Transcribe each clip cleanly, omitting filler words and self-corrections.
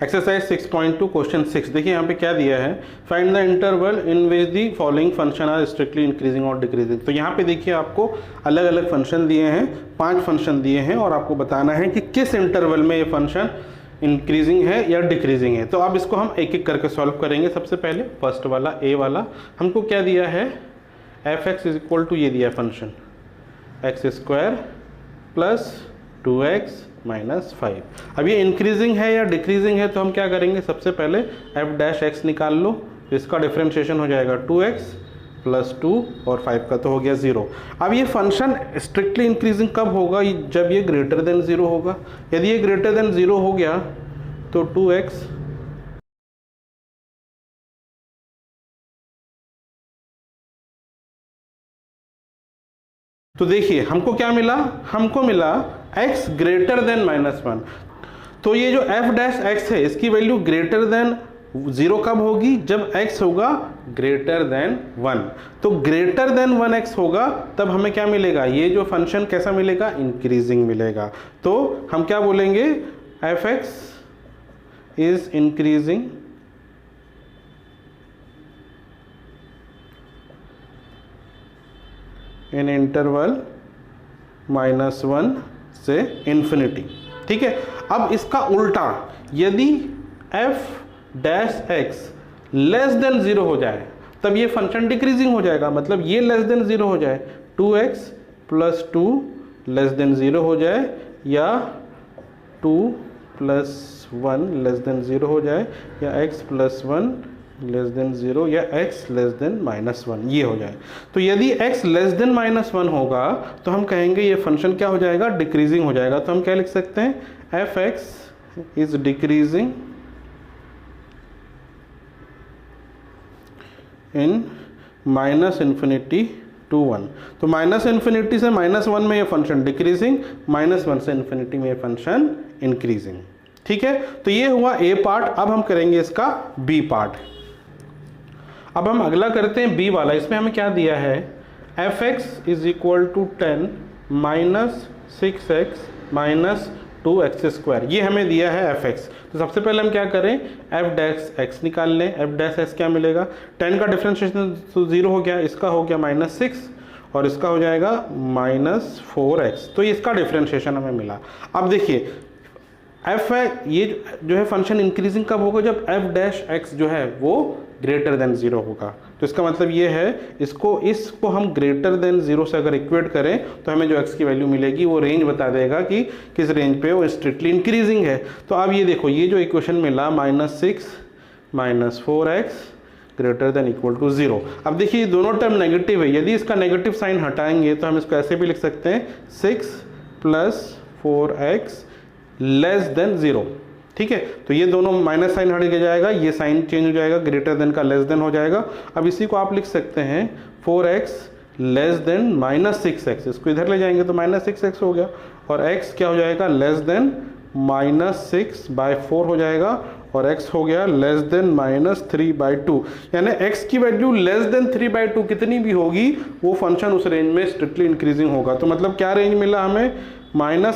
Exercise 6.2 question 6 देखिए यहाँ पे क्या दिया है, find the interval in which the following function are strictly increasing और डिक्रीजिंग। तो यहाँ पे देखिए आपको अलग अलग फंक्शन दिए हैं, 5 फंक्शन दिए हैं और आपको बताना है कि किस इंटरवल में ये फंक्शन इंक्रीजिंग है या डिक्रीजिंग है। तो अब इसको हम एक एक करके सॉल्व करेंगे। सबसे पहले फर्स्ट वाला ए वाला हमको क्या दिया है, F x is equal to ये दिया है function x square plus 2x minus 5। अब ये इंक्रीजिंग है या डिक्रीजिंग है तो हम क्या करेंगे, सबसे पहले एफ डैश एक्स निकाल लो, तो इसका डिफरेंशिएशन हो जाएगा 2x प्लस 2 और 5 का तो हो गया 0। अब ये फंक्शन स्ट्रिक्टली इंक्रीजिंग कब होगा, जब ये ग्रेटर देन 0 होगा। यदि ये ग्रेटर देन 0 हो गया तो 2x तो देखिए हमको क्या मिला, हमको मिला x ग्रेटर देन -1। तो ये जो f डैश x है इसकी वैल्यू ग्रेटर देन 0 कब होगी, जब x होगा ग्रेटर देन 1। तो ग्रेटर देन 1x होगा तब हमें क्या मिलेगा, ये जो फंक्शन कैसा मिलेगा, इंक्रीजिंग मिलेगा। तो हम क्या बोलेंगे, f(x) is increasing in interval -1 से इन्फिनिटी। ठीक है, अब इसका उल्टा, यदि f dash x less than 0 हो जाए तब ये फंक्शन डिक्रीजिंग हो जाएगा। मतलब ये लेस देन 0 हो जाए, 2x प्लस 2 लेस देन 0 हो जाए, या 2 प्लस 1 लेस देन 0 हो जाए, या x प्लस 1 लेस देन 0, या x लेस देन -1 ये हो जाए। तो यदि x लेस देन -1 होगा तो हम कहेंगे ये फंक्शन क्या हो जाएगा, डिक्रीजिंग हो जाएगा। तो हम क्या लिख सकते हैं, f(x) is decreasing in -∞ to 1। तो -∞ से -1 में ये फंक्शन डिक्रीजिंग, -1 से ∞ में ये फंक्शन इंक्रीजिंग। ठीक है, तो ये हुआ ए पार्ट। अब हम करेंगे इसका बी पार्ट। अब हम अगला करते हैं बी वाला। इसमें हमें क्या दिया है, f(x) is equal to 10 minus 6x minus 2x²। ये हमें दिया है f(x). तो सबसे पहले हम क्या करें, f डैश x निकाल लें। f डैश x क्या मिलेगा, 10 का डिफरेंशिएशन तो 0 हो गया, इसका हो गया -6 और इसका हो जाएगा -4x। तो इसका डिफरेंशिएशन हमें मिला। अब देखिए f है, ये जो है फंक्शन इंक्रीजिंग कब होगा, जब f डैश x जो है वो ग्रेटर देन 0 होगा। तो इसका मतलब ये है, इसको हम ग्रेटर देन 0 से अगर इक्वेट करें तो हमें जो x की वैल्यू मिलेगी वो रेंज बता देगा कि किस रेंज पे वो स्ट्रिक्टली इंक्रीजिंग है। तो अब ये देखो, ये जो इक्वेशन मिला -6 minus 4x greater than equal to 0। अब देखिए दोनों टर्म नेगेटिव है, यदि इसका नेगेटिव साइन हटाएंगे तो हम इसको ऐसे भी लिख सकते हैं, 6 प्लस 4x लेस देन 0। ठीक है, तो ये दोनों माइनस साइन हट के जाएगा, ये साइन चेंज हो जाएगा, ग्रेटर देन का लेस देन हो जाएगा। अब इसी को आप लिख सकते हैं 4x लेस देन -6x। इसको इधर ले जाएंगे तो -6x हो गया, और x क्या हो जाएगा, लेस देन -6/4 हो जाएगा, और x हो गया लेस देन -3/2। यानी x की वैल्यू लेस देन 3/2 कितनी भी होगी वो फंक्शन उस रेंज में स्ट्रिक्टली इंक्रीजिंग होगा। तो मतलब क्या रेंज मिला हमें, -∞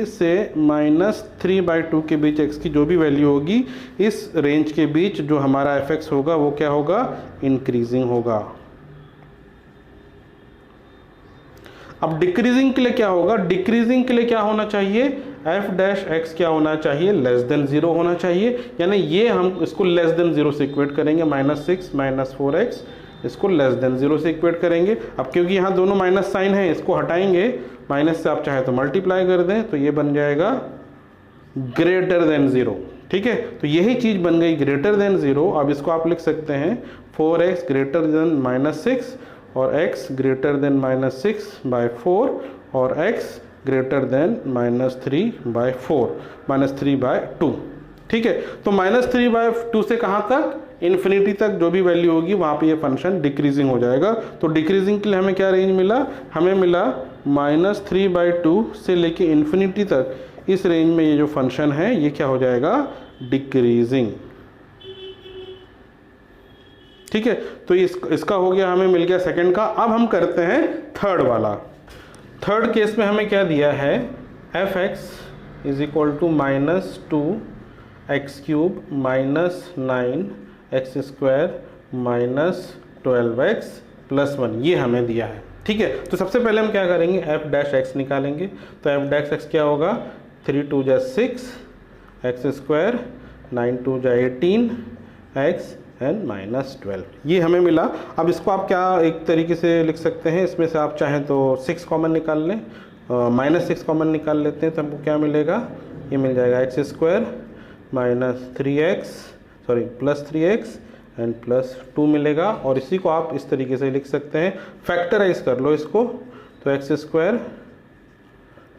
से -3/2 के बीच x की जो भी वैल्यू होगी, इस रेंज के बीच जो हमारा f(x) होगा वो क्या होगा, इंक्रीजिंग होगा। अब डिक्रीजिंग के लिए क्या होगा, डिक्रीजिंग के लिए क्या होना चाहिए, f डैश x क्या होना चाहिए, लेस देन 0 होना चाहिए। यानी ये हम इसको लेस देन 0 से इक्वेट करेंगे, -6 माइनस 4x इसको लेस देन 0 से इक्वेट करेंगे। अब क्योंकि यहाँ दोनों माइनस साइन है, इसको हटाएंगे, माइनस से आप चाहे तो मल्टीप्लाई कर दें, तो ये बन जाएगा ग्रेटर देन 0। ठीक है, तो यही चीज़ बन गई ग्रेटर देन 0। अब इसको आप लिख सकते हैं 4x ग्रेटर देन -6 और x ग्रेटर देन -6/4 और x ग्रेटर देन -3/4 -3/2। ठीक है, तो -3/2 से कहाँ तक, इन्फिनिटी तक जो भी वैल्यू होगी वहाँ पे ये फंक्शन डिक्रीजिंग हो जाएगा। तो डिक्रीजिंग के लिए हमें क्या रेंज मिला, हमें मिला -3/2 से लेके इन्फिनिटी तक, इस रेंज में ये जो फंक्शन है ये क्या हो जाएगा, डिक्रीजिंग। ठीक है, तो इसका हो गया, हमें मिल गया सेकंड का। अब हम करते हैं थर्ड वाला। थर्ड केस में हमें क्या दिया है, f(x) is equal to -2 x cube minus 9x² minus 12x plus 1, ये हमें दिया है। ठीक है, तो सबसे पहले हम क्या करेंगे, f डैश x निकालेंगे। तो f डैश x क्या होगा, 3 2 जा 6 x², 9 2 जा 18 x एंड माइनस 12, ये हमें मिला। अब इसको आप क्या एक तरीके से लिख सकते हैं, इसमें से आप चाहें तो 6 कॉमन निकाल लें, -6 कॉमन निकाल लेते हैं तो हमको क्या मिलेगा, ये मिल जाएगा x² minus 3x plus 3x and plus 2 मिलेगा। और इसी को आप इस तरीके से लिख सकते हैं, फैक्टराइज कर लो इसको, तो x²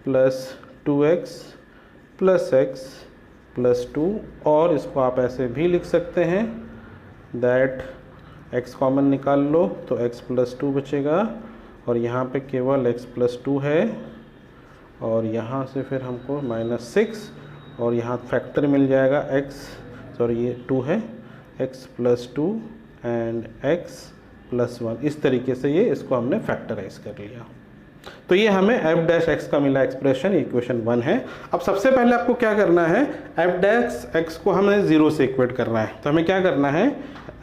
plus 2x plus x plus 2, और इसको आप ऐसे भी लिख सकते हैं दैट x कॉमन निकाल लो तो x प्लस 2 बचेगा, और यहाँ पे केवल x प्लस 2 है, और यहाँ से फिर हमको -6, और यहाँ फैक्टर मिल जाएगा ये 2 है, x plus 2 and x plus 1, इस तरीके से ये इसको हमने फैक्टराइज कर लिया। तो ये हमें f डैश x का मिला एक्सप्रेशन, इक्वेशन 1 है। अब सबसे पहले आपको क्या करना है, f डैश x को हमें 0 से इक्वेट करना है। तो हमें क्या करना है,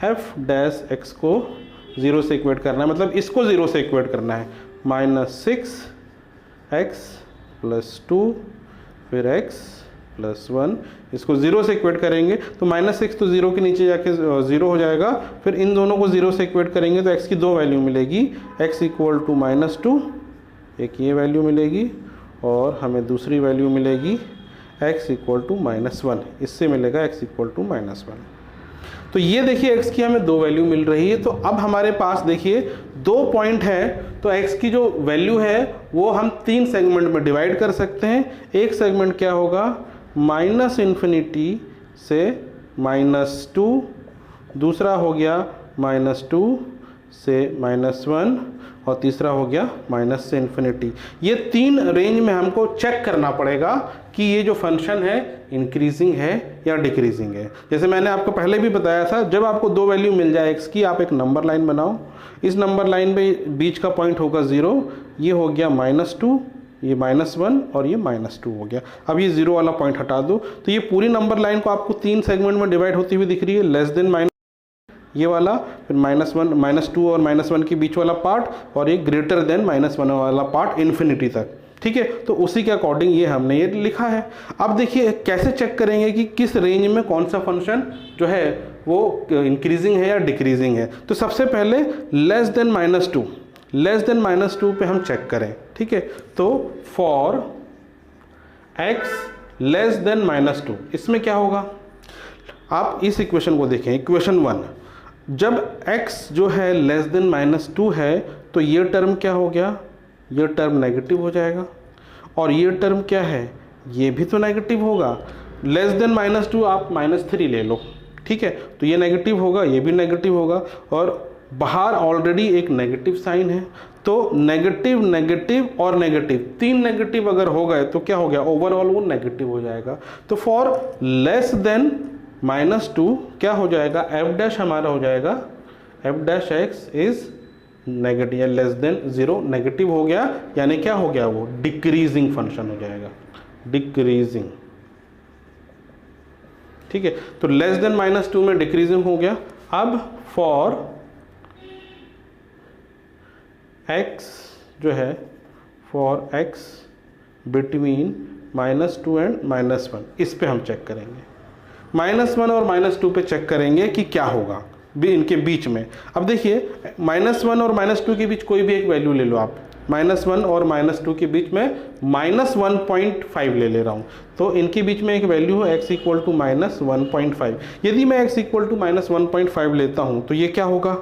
f डैश x को 0 से इक्वेट करना है, मतलब इसको 0 से इक्वेट करना है। -6x प्लस 2 फिर x प्लस 1, इसको 0 से इक्वेट करेंगे तो -6 तो 0 के नीचे जाके 0 हो जाएगा, फिर इन दोनों को 0 से इक्वेट करेंगे तो x की 2 वैल्यू मिलेगी, x इक्वल टू -2, एक ये वैल्यू मिलेगी, और हमें दूसरी वैल्यू मिलेगी x इक्वल टू -1, इससे मिलेगा x इक्वल टू -1। तो ये देखिए x की हमें 2 वैल्यू मिल रही है। तो अब हमारे पास देखिए 2 पॉइंट है, तो x की जो वैल्यू है वो हम 3 सेगमेंट में डिवाइड कर सकते हैं। एक सेगमेंट क्या होगा, -∞ से -2, दूसरा हो गया -2 से -1, और तीसरा हो गया -∞ से। ये 3 रेंज में हमको चेक करना पड़ेगा कि ये जो फंक्शन है इंक्रीजिंग है या डिक्रीजिंग है। जैसे मैंने आपको पहले भी बताया था, जब आपको 2 वैल्यू मिल जाए x की, आप एक नंबर लाइन बनाओ, इस नंबर लाइन पे बीच का पॉइंट होगा 0, ये हो गया -2, ये -1 और ये -2 हो गया। अब ये 0 वाला पॉइंट हटा दो, तो ये पूरी नंबर लाइन को आपको 3 सेगमेंट में डिवाइड होती हुई दिख रही है, लेस देन माइनस ये वाला, फिर -2 और -1 के बीच वाला पार्ट, और ये ग्रेटर देन -1 वाला पार्ट इन्फिनिटी तक। ठीक है, तो उसी के अकॉर्डिंग ये हमने ये लिखा है। अब देखिए कैसे चेक करेंगे कि किस रेंज में कौन सा फंक्शन जो है वो इंक्रीजिंग है या डिक्रीजिंग है। तो सबसे पहले लेस देन -2 पे हम चेक करें। ठीक है, तो फॉर x लेस देन -2, इसमें क्या होगा, आप इस इक्वेशन को देखें, इक्वेशन 1, जब x जो है लेस देन -2 है तो ये टर्म क्या हो गया, ये टर्म नेगेटिव हो जाएगा, और ये टर्म क्या है, ये भी तो नेगेटिव होगा। लेस देन -2 आप -3 ले लो, ठीक है, तो ये नेगेटिव होगा, ये भी नेगेटिव होगा, और बाहर ऑलरेडी एक नेगेटिव साइन है, तो नेगेटिव नेगेटिव और नेगेटिव, 3 नेगेटिव अगर हो गए तो क्या हो गया, ओवरऑल वो नेगेटिव हो जाएगा। तो फॉर लेस देन -2 क्या हो जाएगा, f डैश हमारा हो जाएगा f dash x is negative या लेस देन 0, नेगेटिव हो गया, यानी क्या हो गया, वो डिक्रीजिंग फंक्शन हो जाएगा, डिक्रीजिंग। ठीक है, तो लेस देन -2 में डिक्रीजिंग हो गया। अब फॉर x जो है, फॉर x बिटवीन -2 एंड -1, इस पे हम चेक करेंगे। -1 और -2 पे चेक करेंगे कि क्या होगा इनके बीच में। अब देखिए -1 और -2 के बीच कोई भी एक वैल्यू ले लो आप, -1 और -2 के बीच में -1.5 ले रहा हूँ, तो इनके बीच में एक वैल्यू है x इक्वल टू -1.5। यदि मैं x इक्वल टू -1.5 लेता हूँ तो ये क्या होगा,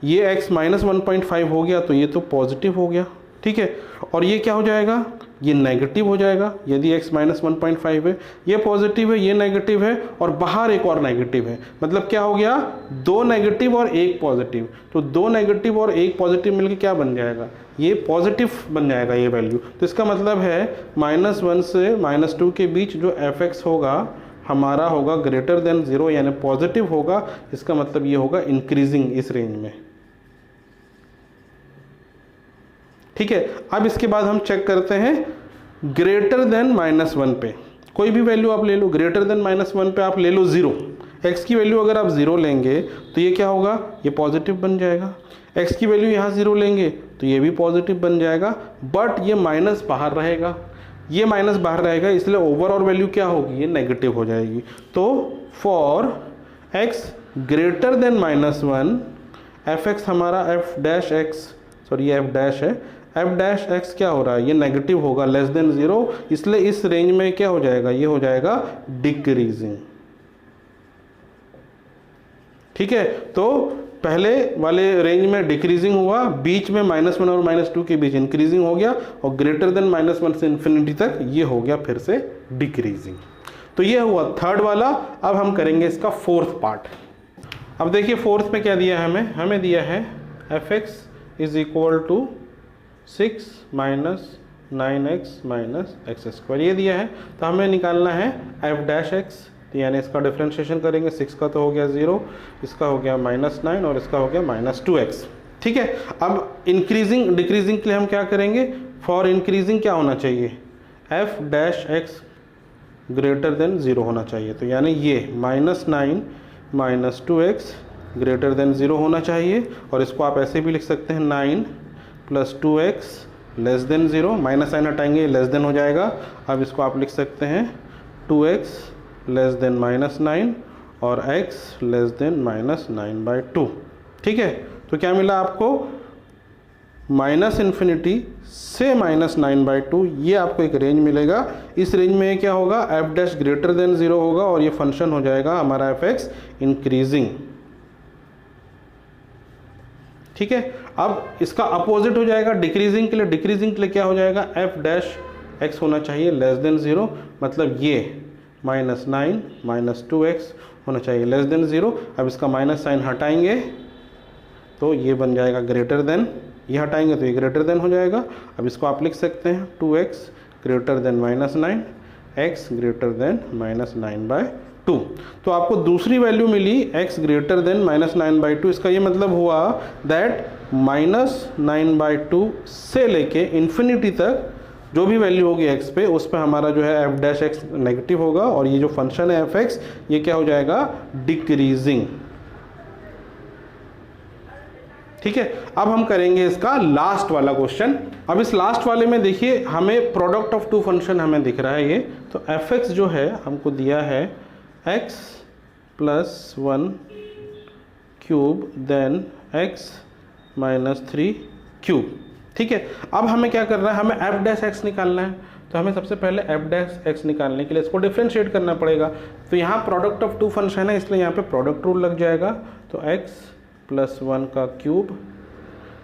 ये x -1.5 हो गया तो ये तो पॉजिटिव हो गया। ठीक है, और ये क्या हो जाएगा, ये नेगेटिव हो जाएगा। यदि x -1.5 है, ये पॉजिटिव है, ये नेगेटिव है, और बाहर एक और नेगेटिव है, मतलब क्या हो गया, 2 नेगेटिव और 1 पॉजिटिव। तो 2 नेगेटिव और 1 पॉजिटिव मिलकर क्या बन जाएगा, ये पॉजिटिव बन जाएगा ये वैल्यू। तो इसका मतलब है -1 से -2 के बीच जो fx होगा हमारा होगा ग्रेटर देन 0, यानी पॉजिटिव होगा। इसका मतलब ये होगा इंक्रीजिंग इस रेंज में। ठीक है, अब इसके बाद हम चेक करते हैं ग्रेटर देन -1 पे। कोई भी वैल्यू आप ले लो, ग्रेटर देन -1 पे आप ले लो 0, x की वैल्यू अगर आप 0 लेंगे तो ये क्या होगा, ये पॉजिटिव बन जाएगा। x की वैल्यू यहाँ 0 लेंगे तो ये भी पॉजिटिव बन जाएगा, बट ये माइनस बाहर रहेगा, ये माइनस बाहर रहेगा, इसलिए ओवरऑल वैल्यू क्या होगी, ये नेगेटिव हो जाएगी। तो for x greater than -1 f(x) हमारा f डैश x, सॉरी ये f डैश है, f डैश x क्या हो रहा है, ये नेगेटिव होगा, लेस देन 0, इसलिए इस रेंज में क्या हो जाएगा, ये हो जाएगा डिक्रीजिंग। ठीक है, तो पहले वाले रेंज में डिक्रीजिंग हुआ, बीच में -1 और -2 के बीच इंक्रीजिंग हो गया, और ग्रेटर देन -1 से इन्फिनिटी तक ये हो गया फिर से डिक्रीजिंग। तो ये हुआ थर्ड वाला। अब हम करेंगे इसका फोर्थ पार्ट। अब देखिए फोर्थ में क्या दिया है हमें दिया है f(x) is equal to 6 minus 9x minus x², ये दिया है। तो हमें निकालना है f डैश x, तो यानी इसका डिफ्रेंशिएशन करेंगे, 6 का तो हो गया 0, इसका हो गया -9 और इसका हो गया -2x। ठीक है, अब इंक्रीजिंग डिक्रीजिंग के लिए हम क्या करेंगे, फॉर इंक्रीजिंग क्या होना चाहिए, f dash x greater than 0 होना चाहिए। तो यानी ये -9 माइनस 2x ग्रेटर देन 0 होना चाहिए, और इसको आप ऐसे भी लिख सकते हैं 9 + 2x less than 0, minus sign हटाएंगे लेस देन हो जाएगा। अब इसको आप लिख सकते हैं 2x लेस देन -9 और x लेस देन -9/2। ठीक है, तो क्या मिला आपको, -∞ से -9/2, ये आपको एक रेंज मिलेगा। इस रेंज में क्या होगा, f डैश ग्रेटर देन 0 होगा, और ये फंक्शन हो जाएगा हमारा f(x) इंक्रीजिंग। ठीक है, अब इसका अपोजिट हो जाएगा डिक्रीजिंग के लिए। डिक्रीजिंग के लिए क्या हो जाएगा, f डैश x होना चाहिए लेस देन 0, मतलब ये -9 माइनस 2x होना चाहिए लेस देन 0। अब इसका माइनस साइन हटाएंगे तो ये बन जाएगा ग्रेटर देन, ये हटाएंगे तो ये ग्रेटर देन हो जाएगा। अब इसको आप लिख सकते हैं 2x greater than -9, x greater than -9/2। तो आपको दूसरी वैल्यू मिली x ग्रेटर देन -9/2। इसका ये मतलब हुआ दैट -9/2 से लेके इन्फिनिटी तक जो भी वैल्यू होगी x पे, उस पे हमारा जो है f डैश x नेगेटिव होगा, और ये जो फंक्शन है f(x) ये क्या हो जाएगा, डिक्रीजिंग। ठीक है, अब हम करेंगे इसका लास्ट वाला क्वेश्चन। अब इस लास्ट वाले में देखिए हमें प्रोडक्ट ऑफ टू फंक्शन हमें दिख रहा है ये। तो f(x) जो है हमको दिया है x + 1 cube then x - 3 cube. ठीक है, अब हमें क्या करना है, हमें f डैश x निकालना है। तो हमें सबसे पहले f डैश x निकालने के लिए इसको डिफ्रेंशिएट करना पड़ेगा। तो यहाँ प्रोडक्ट ऑफ टू फंक्शन है, इसलिए यहाँ पे प्रोडक्ट रूल लग जाएगा। तो x + 1 का cube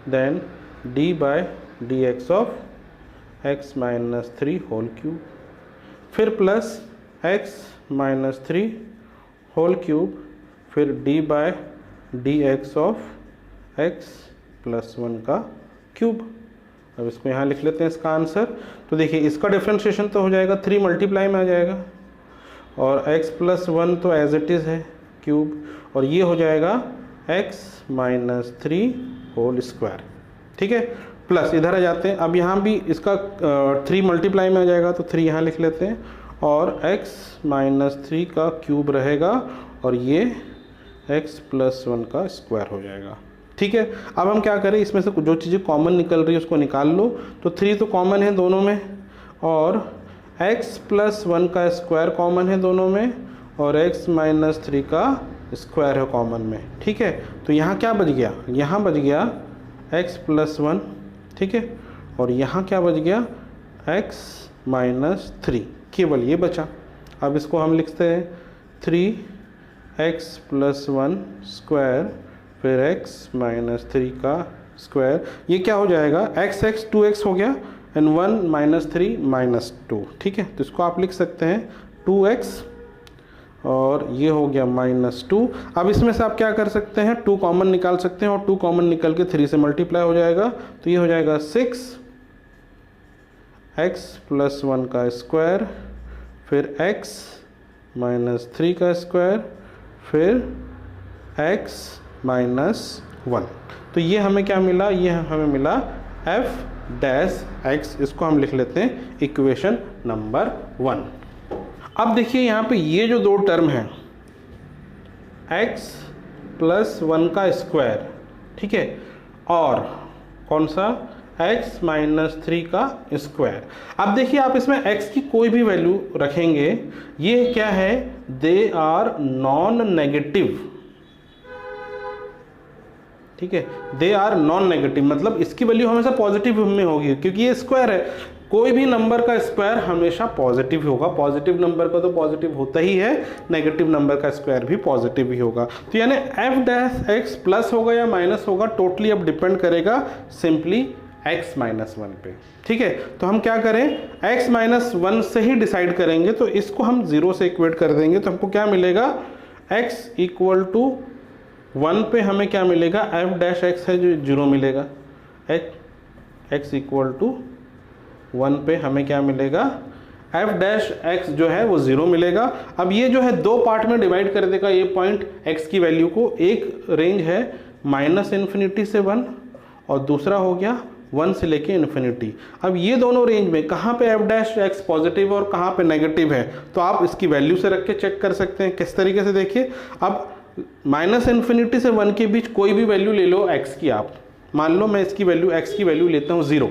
then d/dx of x - 3 whole cube, फिर प्लस x - 3 होल क्यूब, फिर d/dx ऑफ x + 1 का क्यूब। अब इसको यहाँ लिख लेते हैं इसका आंसर। तो देखिए इसका डिफ्रेंशिएशन तो हो जाएगा 3 मल्टीप्लाई में आ जाएगा, और x + 1 तो एज इट इज़ है क्यूब, और ये हो जाएगा x - 3 होल स्क्वायर। ठीक है, प्लस इधर आ जाते हैं। अब यहाँ भी इसका 3 मल्टीप्लाई में आ जाएगा, तो 3 यहाँ लिख लेते हैं, और x - 3 का क्यूब रहेगा, और ये x + 1 का स्क्वायर हो जाएगा। ठीक है, अब हम क्या करें, इसमें से जो चीज़ें कॉमन निकल रही है उसको निकाल लो। तो 3 तो कॉमन है दोनों में, और x + 1 का स्क्वायर कॉमन है दोनों में, और x - 3 का स्क्वायर है कॉमन में। ठीक है, तो यहाँ क्या बच गया, यहाँ बच गया x + 1। ठीक है, और यहाँ क्या बच गया, x - 3, केवल ये बचा। अब इसको हम लिखते हैं 3x + 1 स्क्वायर, फिर x - 3 का स्क्वायर। ये क्या हो जाएगा, x 2x हो गया, एंड 1 - 3 - 2। ठीक है, तो इसको आप लिख सकते हैं 2x, और ये हो गया -2। अब इसमें से आप क्या कर सकते हैं, 2 कॉमन निकाल सकते हैं, और 2 कॉमन निकल के 3 से मल्टीप्लाई हो जाएगा। तो ये हो जाएगा 6x + 1 का स्क्वायर, फिर x - 3 का स्क्वायर, फिर x - 1। तो ये हमें क्या मिला, ये हमें मिला f डैश x। इसको हम लिख लेते हैं इक्वेशन नंबर 1। अब देखिए यहाँ पे ये जो दो टर्म है x प्लस 1 का स्क्वायर, ठीक है, और कौन सा x माइनस 3 का स्क्वायर। अब देखिए आप इसमें x की कोई भी वैल्यू रखेंगे, ये क्या है, दे आर नॉन नेगेटिव, ठीक है, दे आर नॉन नेगेटिव, मतलब इसकी वैल्यू हमेशा पॉजिटिव में होगी क्योंकि ये स्क्वायर है। कोई भी नंबर का स्क्वायर हमेशा पॉजिटिव होगा, पॉजिटिव नंबर का तो पॉजिटिव होता ही है, नेगेटिव नंबर का स्क्वायर भी पॉजिटिव ही होगा। तो यानी एफ डैश एक्स प्लस होगा या माइनस होगा, टोटली अब डिपेंड करेगा सिंपली x माइनस 1 पे, ठीक है। तो हम क्या करें, x माइनस 1 से ही डिसाइड करेंगे, तो इसको हम 0 से इक्वेट कर देंगे, तो हमको क्या मिलेगा, x इक्वल टू 1 पे हमें क्या मिलेगा, एफ डैश एक्स है जो 0 मिलेगा, x इक्वल टू 1 पे हमें क्या मिलेगा, एफ डैश एक्स जो है वो 0 मिलेगा। अब ये जो है दो पार्ट में डिवाइड कर देगा ये पॉइंट x की वैल्यू को, एक रेंज है -∞ से 1 और दूसरा हो गया 1 से लेके इन्फिनिटी। अब ये दोनों रेंज में कहाँ पे एफ डैश एक्स पॉजिटिव और कहाँ पे नेगेटिव है, तो आप इसकी वैल्यू से रख के चेक कर सकते हैं। किस तरीके से, देखिए अब -∞ से 1 के बीच कोई भी वैल्यू ले लो x की, आप मान लो मैं इसकी वैल्यू x की वैल्यू लेता हूँ 0,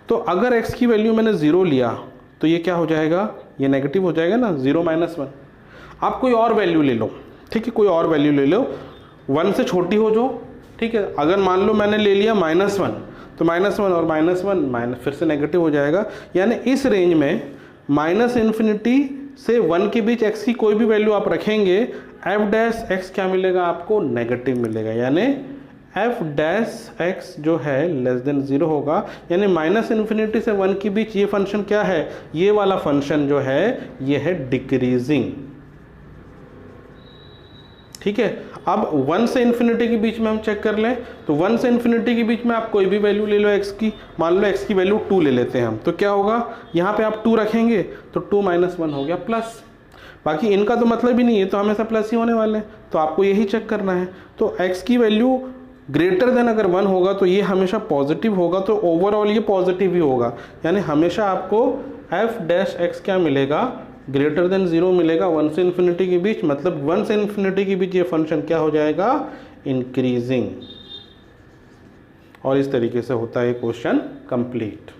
तो अगर x की वैल्यू मैंने 0 लिया तो ये क्या हो जाएगा, ये नेगेटिव हो जाएगा ना, 0 माइनस 1। आप कोई और वैल्यू ले लो, ठीक है, कोई और वैल्यू ले लो 1 से छोटी हो जो, ठीक है। अगर मान लो मैंने ले लिया -1, तो -1 और -1 फिर से नेगेटिव हो जाएगा। यानी इस रेंज में -∞ से 1 के बीच x की कोई भी वैल्यू आप रखेंगे, एफ डैश एक्स क्या मिलेगा आपको, नेगेटिव मिलेगा। यानी एफ डैश एक्स जो है लेस देन 0 होगा, यानी -∞ से 1 के बीच ये फंक्शन क्या है, ये वाला फंक्शन जो है ये है डिक्रीजिंग, ठीक है। अब 1 से इन्फिनिटी के बीच में हम चेक कर लें, तो 1 से इन्फिनिटी के बीच में आप कोई भी वैल्यू ले लो x की, मान लो x की वैल्यू 2 ले लेते हैं हम, तो क्या होगा, यहाँ पे आप 2 रखेंगे तो 2 माइनस 1 हो गया प्लस, बाकी इनका तो मतलब ही नहीं है, तो हमेशा प्लस ही होने वाले हैं, तो आपको यही चेक करना है। तो x की वैल्यू ग्रेटर देन अगर 1 होगा तो ये हमेशा पॉजिटिव होगा, तो ओवरऑल ये पॉजिटिव ही होगा। यानी हमेशा आपको एफ डैश एक्स क्या मिलेगा, ग्रेटर देन 0 मिलेगा 1 से इन्फिनिटी के बीच, मतलब 1 से इन्फिनिटी के बीच ये फंक्शन क्या हो जाएगा, इंक्रीजिंग। और इस तरीके से होता है क्वेश्चन कंप्लीट।